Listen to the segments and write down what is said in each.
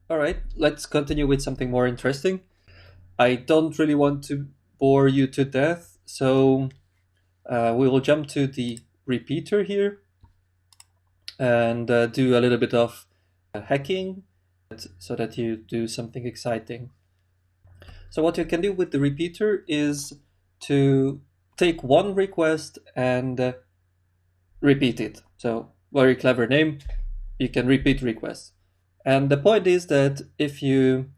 All right, let's continue with something more interesting. I don't really want to bore you to death, so we will jump to the repeater here and do a little bit of hacking so that you do something exciting. So what you can do with the repeater is to take one request and repeat it. So very clever name. You can repeat requests. And the point is that if you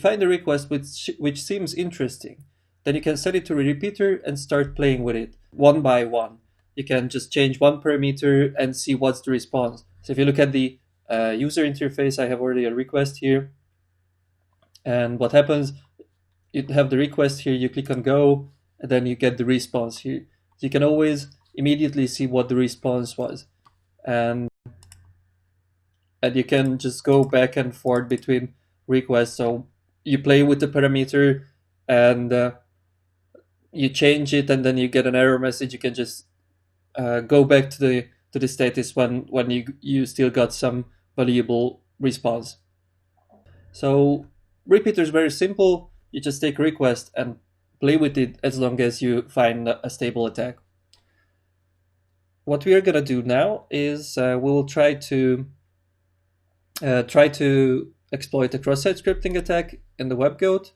find a request which seems interesting, then you can set it to a repeater and start playing with it one by one. You can just change one parameter and see what's the response. So if you look at the user interface, I have already a request here. And what happens, you have the request here, you click on go, and then you get the response here. So you can always immediately see what the response was. And you can just go back and forth between requests. So you play with the parameter and you change it, and then you get an error message. You can just go back to the status when you still got some valuable response. So repeater is very simple. You just take request and play with it as long as you find a stable attack. What we are gonna do now is we will try to exploit a cross-site scripting attack in the WebGoat,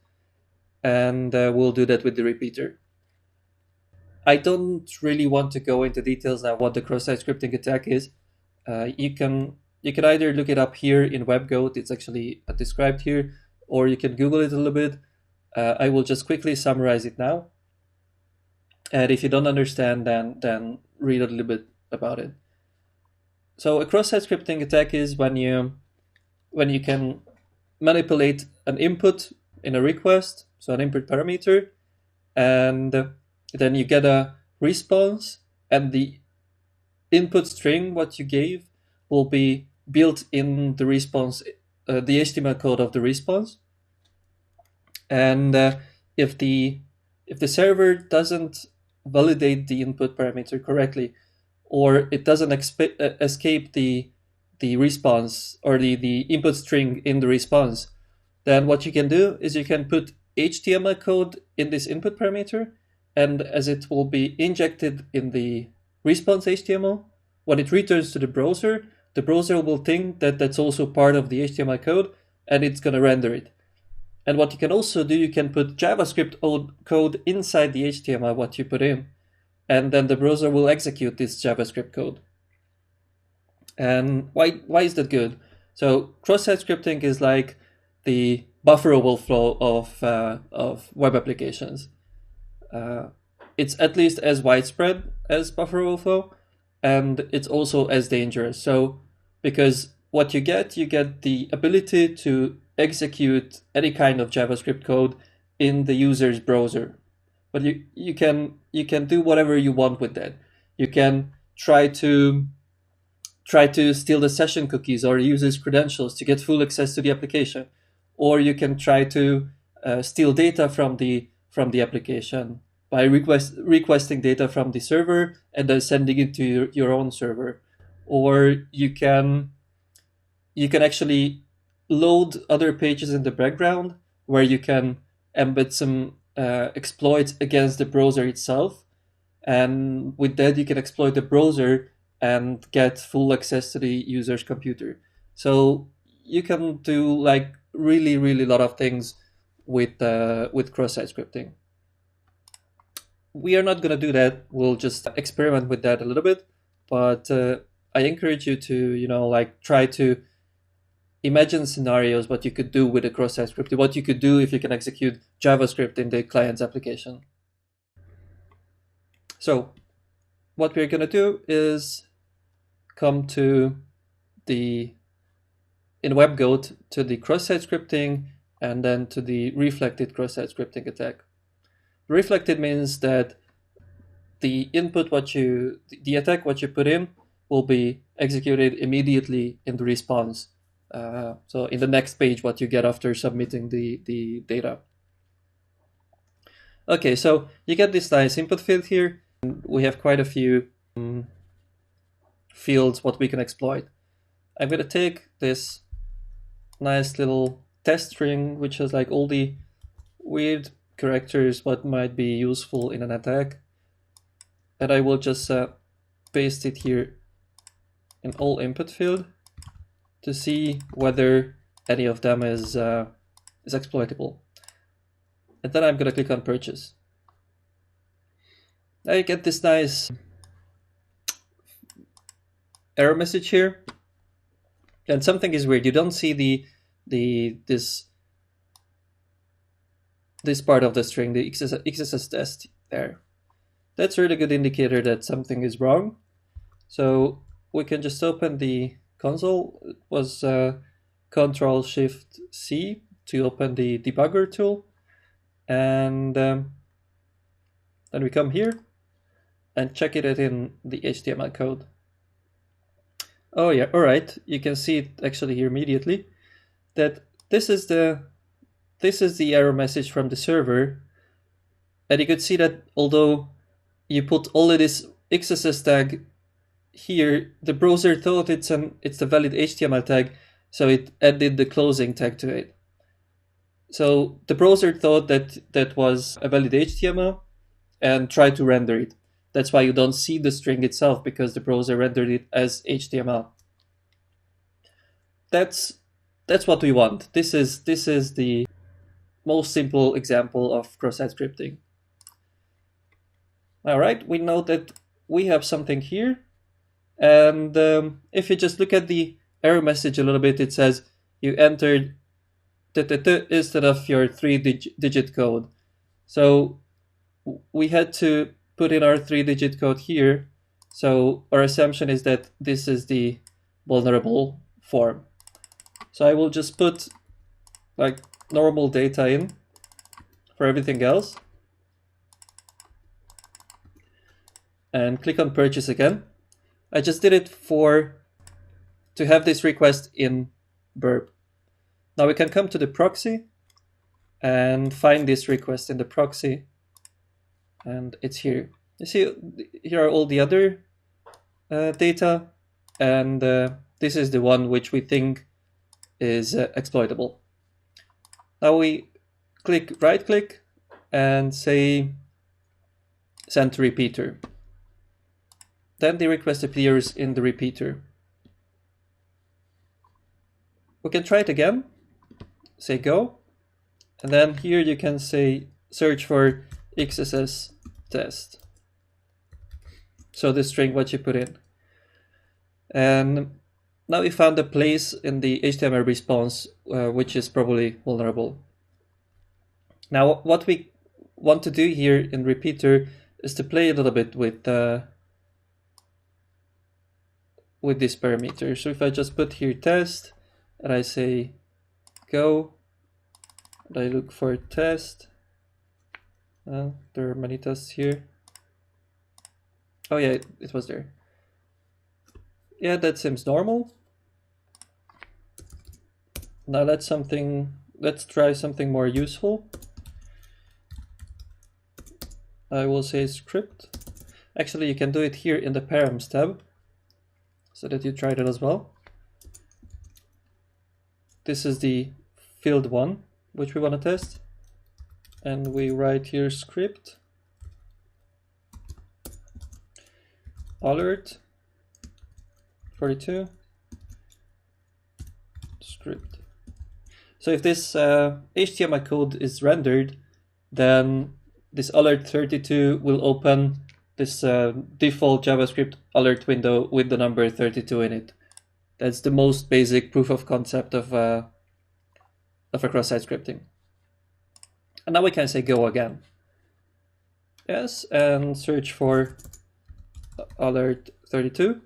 and we'll do that with the repeater. I don't really want to go into details now what the cross-site scripting attack is. You can either look it up here in WebGoat, it's actually described here, or you can Google it a little bit. I will just quickly summarize it now. And if you don't understand, then read a little bit about it. So a cross-site scripting attack is when you can manipulate an input in a request, so an input parameter, and then you get a response, and the input string, what you gave, will be built in the response, the HTML code of the response. And if the server doesn't validate the input parameter correctly, or it doesn't escape the response or the input string in the response, then what you can do is you can put HTML code in this input parameter, and as it will be injected in the response HTML, when it returns to the browser will think that that's also part of the HTML code, and it's going to render it. And what you can also do, you can put JavaScript code inside the HTML what you put in, and then the browser will execute this JavaScript code. And why is that good? So cross-site scripting is like the buffer overflow of web applications. It's at least as widespread as buffer overflow, and it's also as dangerous. So because what you get the ability to execute any kind of JavaScript code in the user's browser. But you can do whatever you want with that. You can try to steal the session cookies or users' credentials to get full access to the application, or you can try to steal data from the application by requesting data from the server and then sending it to your own server, or you can actually load other pages in the background where you can embed some exploits against the browser itself, and with that you can exploit the browser and get full access to the user's computer. So you can do like really a lot of things with cross-site scripting. We are not going to do that. We'll just experiment with that a little bit, but I encourage you to try to imagine scenarios what you could do with a cross-site scripting, what you could do if you can execute JavaScript in the client's application. So what we're going to do is come to in WebGoat to the cross-site scripting and then to the reflected cross-site scripting attack. Reflected means that the input the attack what you put in will be executed immediately in the response. So in the next page, what you get after submitting the data. Okay, so you get this nice input field here. We have quite a few fields what we can exploit. I'm going to take this nice little test string which has like all the weird characters what might be useful in an attack. And I will just paste it here in all input field to see whether any of them is exploitable. And then I'm going to click on purchase. Now you get this nice error message here. And something is weird. You don't see this part of the string, the XSS test there. That's a really good indicator that something is wrong. So we can just open the console. It was Ctrl-Shift-C to open the debugger tool. And then we come here and check it in the HTML code. Oh yeah, all right. You can see it actually here immediately that this is the error message from the server. And you could see that although you put all of this XSS tag here, the browser thought it's a valid HTML tag, so it added the closing tag to it. So the browser thought that was a valid HTML and tried to render it. That's why you don't see the string itself, because the browser rendered it as HTML. That's what we want. This is the most simple example of cross-site scripting. All right, we know that we have something here. And if you just look at the error message a little bit, it says you entered instead of your 3-digit code. So we had to put in our 3-digit code here. So our assumption is that this is the vulnerable form. So I will just put like normal data in for everything else. And click on purchase again. I just did it to have this request in Burp. Now we can come to the proxy and find this request in the proxy. And it's here. You see, here are all the other data. And this is the one which we think is exploitable. Now we right click and say send to repeater. Then the request appears in the repeater. We can try it again. Say go. And then here you can say search for XSS test. So the string what you put in. And now we found a place in the HTML response which is probably vulnerable. Now what we want to do here in repeater is to play a little bit with this parameter. So if I just put here test and I say go and I look for test, there are many tests here. Oh yeah, it was there. Yeah, that seems normal. Now let's try something more useful. I will say script. Actually, you can do it here in the params tab, so that you try that as well. This is the field 1, which we want to test. And we write here script alert 42 script. So if this HTML code is rendered, then this alert 32 will open this default JavaScript alert window with the number 32 in it. That's the most basic proof of concept of a cross-site scripting. And now we can say go again. Yes, and search for alert 32.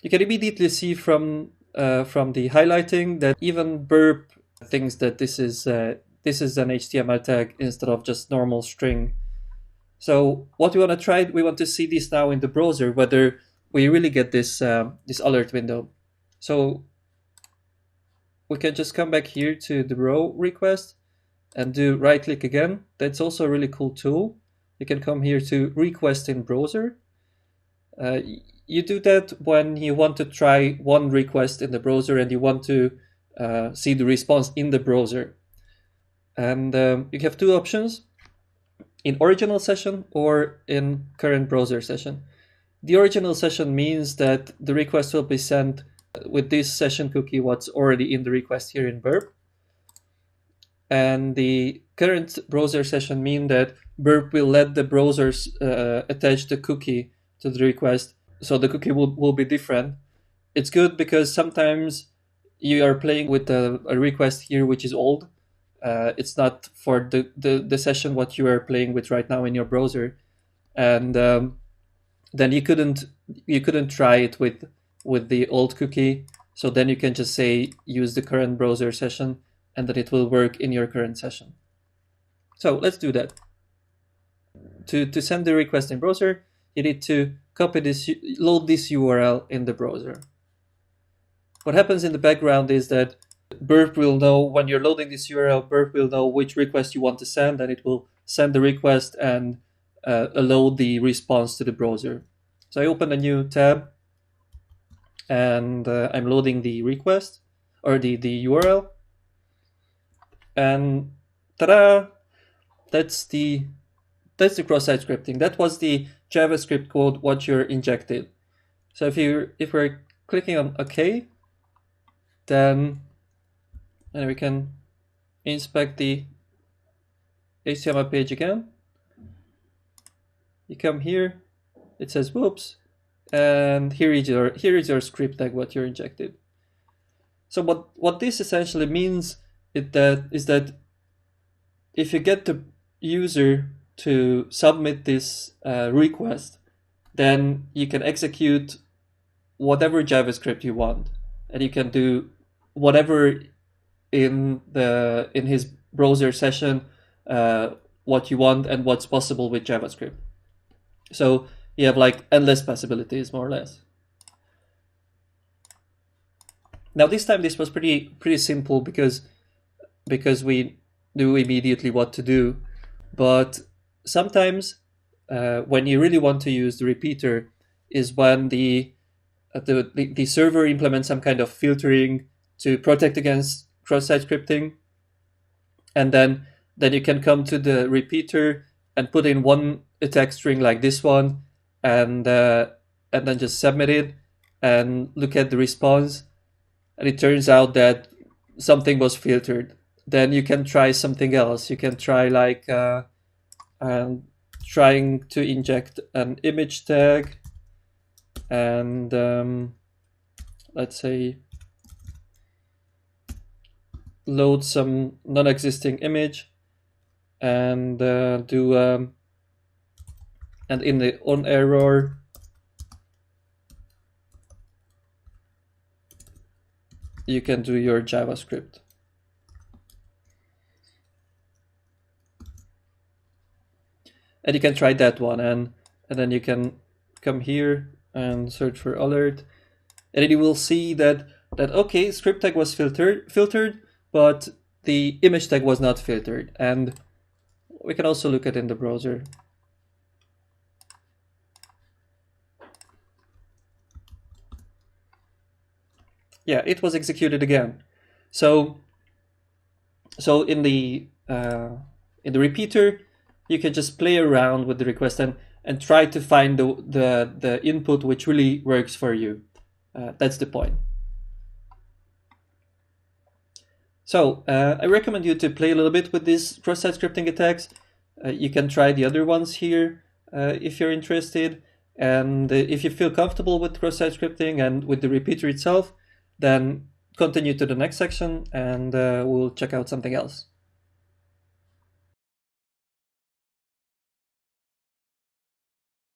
You can immediately see from the highlighting that even Burp thinks that this is an HTML tag instead of just normal string. So what we want to try, we want to see this now in the browser, whether we really get this this alert window. So we can just come back here to the row request and do right click again. That's also a really cool tool. You can come here to request in browser. You do that when you want to try one request in the browser and you want to see the response in the browser. And you have two options: in original session or in current browser session. The original session means that the request will be sent with this session cookie, what's already in the request here in Burp. And the current browser session mean that Burp will let the browsers attach the cookie to the request, so the cookie will be different. It's good because sometimes you are playing with a request here which is old. It's not for the session what you are playing with right now in your browser, and then you couldn't try it with the old cookie. So then you can just say use the current browser session, and then it will work in your current session. So let's do that. To send the request in browser, you need to copy this, load this URL in the browser. What happens in the background is that Burp will know when you're loading this URL, Burp will know which request you want to send, and it will send the request and allow the response to the browser. So I open a new tab, and I'm loading the request or the URL, and ta-da! That's the cross-site scripting. That was the JavaScript code what you're injected. So if we're clicking on OK, then we can inspect the HTML page again. You come here, it says whoops, and here is your script tag what you're injected. So what this essentially means is that if you get the user to submit this request, then you can execute whatever JavaScript you want, and you can do whatever in his browser session what you want and what's possible with JavaScript. So you have like endless possibilities, more or less. Now this time this was pretty simple because we knew immediately what to do. But sometimes when you really want to use the repeater is when the server implements some kind of filtering to protect against cross-site scripting, and then you can come to the repeater and put in one attack string like this one, and then just submit it and look at the response, and it turns out that something was filtered. Then you can try something else. You can try like trying to inject an image tag, and let's say load some non-existing image, and do and in the on error you can do your JavaScript. And you can try that one, and then you can come here and search for alert, and you will see that okay, script tag was filtered, but the image tag was not filtered. And we can also look at it in the browser. Yeah, it was executed again. So in the repeater, you can just play around with the request and try to find the input which really works for you. That's the point. So I recommend you to play a little bit with these cross-site scripting attacks. You can try the other ones here if you're interested. And if you feel comfortable with cross-site scripting and with the repeater itself, then continue to the next section, and we'll check out something else.